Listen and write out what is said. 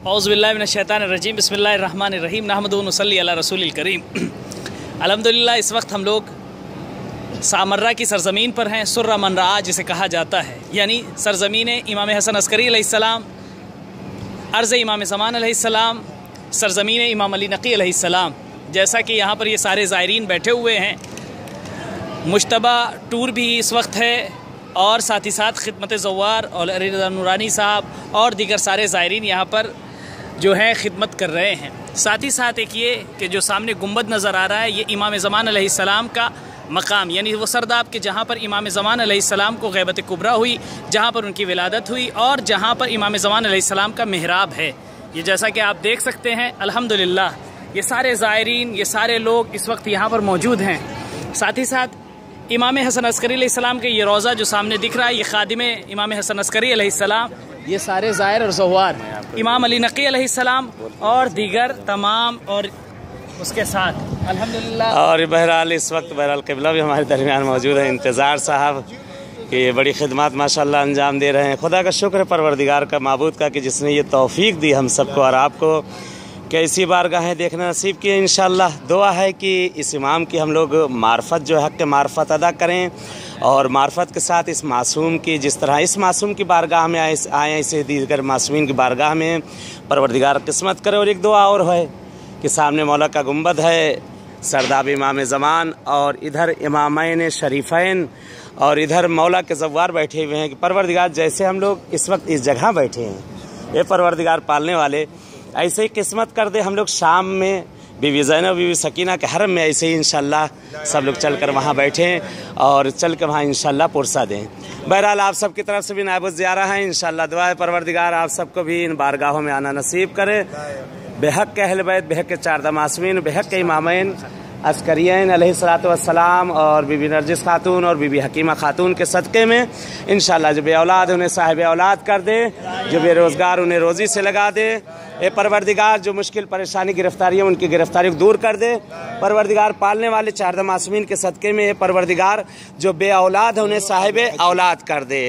औज़ुबिल्लाहि मिनश्शैतानिर्रजीम बिस्मिल्लाहिर्रहमानिर्रहीम नहमदुहु व नुसल्ली अला रसूलिल करीम। अल्हम्दुलिल्लाह इस वक्त हम लोग सामर्रा की सरज़मीन पर हैं। सुर्रा मन रआ जिसे कहा जाता है, यानी सरज़मीन इमाम हसन अस्करी अलैहिस्सलाम, अर्ज़ इमाम ज़मान अलैहिस्सलाम, सरज़मीन इमाम अली नक़ी अलैहिस्सलाम। जैसा कि यहाँ पर ये सारे ज़ायरीन बैठे हुए हैं, मुश्तबा टूर भी इस वक्त है और साथ ही साथ खिदमत ज़व्वार और रिज़ा नूरानी साहब और दीगर सारे ज़ायरीन यहाँ पर जो है खिदमत कर रहे हैं। साथ ही साथ एक ये कि जो सामने गुंबद नज़र आ रहा है, ये इमाम ज़मान अलैहिस्सलाम का मकाम, यानी वो सरदाब के जहाँ पर इमाम ज़मान अलैहिस्सलाम को ग़ैबत कुबरा हुई, जहाँ पर उनकी विलादत हुई और जहाँ पर इमाम ज़मान अलैहिस्सलाम का मेहराब है। ये जैसा कि आप देख सकते हैं, अल्हम्दुलिल्लाह ये सारे ज़ायरीन, ये सारे लोग इस वक्त यहाँ पर मौजूद हैं। साथ ही साथ इमाम हसन अस्करी अलैहिस्सलाम के ये रोज़ा जो सामने दिख रहा है, ये खादिमे इमाम हसन अस्करी अलैहिस्सलाम, ये सारे ज़ायर और ज़व्वार इमाम अली नक़ी अलैहिस्सलाम और दीगर तमाम और उसके साथ अल्हम्दुलिल्लाह। और बहरहाल इस वक्त बहरहाल क़िबला भी हमारे दरमियान मौजूद है, इंतज़ार साहब कि ये बड़ी खिदमत माशाअल्लाह अंजाम दे रहे हैं। खुदा का शुक्र है परवरदिगार का, माबूद का, कि जिसने ये तौफ़ीक दी हम सबको और आपको कि ऐसी बारगाहें देखना नसीब की। इंशाअल्लाह दुआ है कि इस इमाम की हम लोग मार्फत जो हक़ मार्फत अदा करें और मार्फत के साथ इस मासूम की, जिस तरह इस मासूम की बारगाह में आए ऐसे दीगर मासूमीन की बारगाह में परवरदिगार किस्मत करे। और एक दुआ और है कि सामने मौला का गुंबद है, सरदाब इमाम ज़मान, और इधर इमामैन शरीफ़ैन और इधर मौला के ज़व्वार बैठे हुए हैं कि परवरदिगार जैसे हम लोग इस वक्त इस जगह बैठे हैं, ये परवरदिगार पालने वाले ऐसे ही किस्मत कर दे हम लोग शाम में बीबी ज़ैनब बीबी सकीना के हरम में ऐसे ही इंशाअल्लाह सब लोग चल कर वहाँ बैठें और चल कर वहाँ इंशाअल्लाह पुरसा दें। बहरहाल आप सब की तरफ से भी नायब ज़ियारा है, इंशाअल्लाह दुआ है परवरदिगार आप सबको भी इन बारगाहों में आना नसीब करे। बेहक के अहल बैत, बेहक के चार मासूमीन, बेहक के इमामैन अस्करियैन अलैहिस्सलातु वस्सलाम और बीबी नरजिस खातून और बीबी हकीमा खातून के सदक़े में इंशाअल्लाह जो बे औलाद उन्हें साहिब औलाद कर दे, जो बेरोज़गार उन्हें रोज़ी से लगा दे। ए परवरदिगार जो मुश्किल परेशानी गिरफ्तारी है उनकी गिरफ्तारी को दूर कर दे। परवरदिगार पालने वाले चार मासूमीन के सदक़े में ए परवरदिगार जो बे औलाद है उन्हें साहिब औलाद कर दे।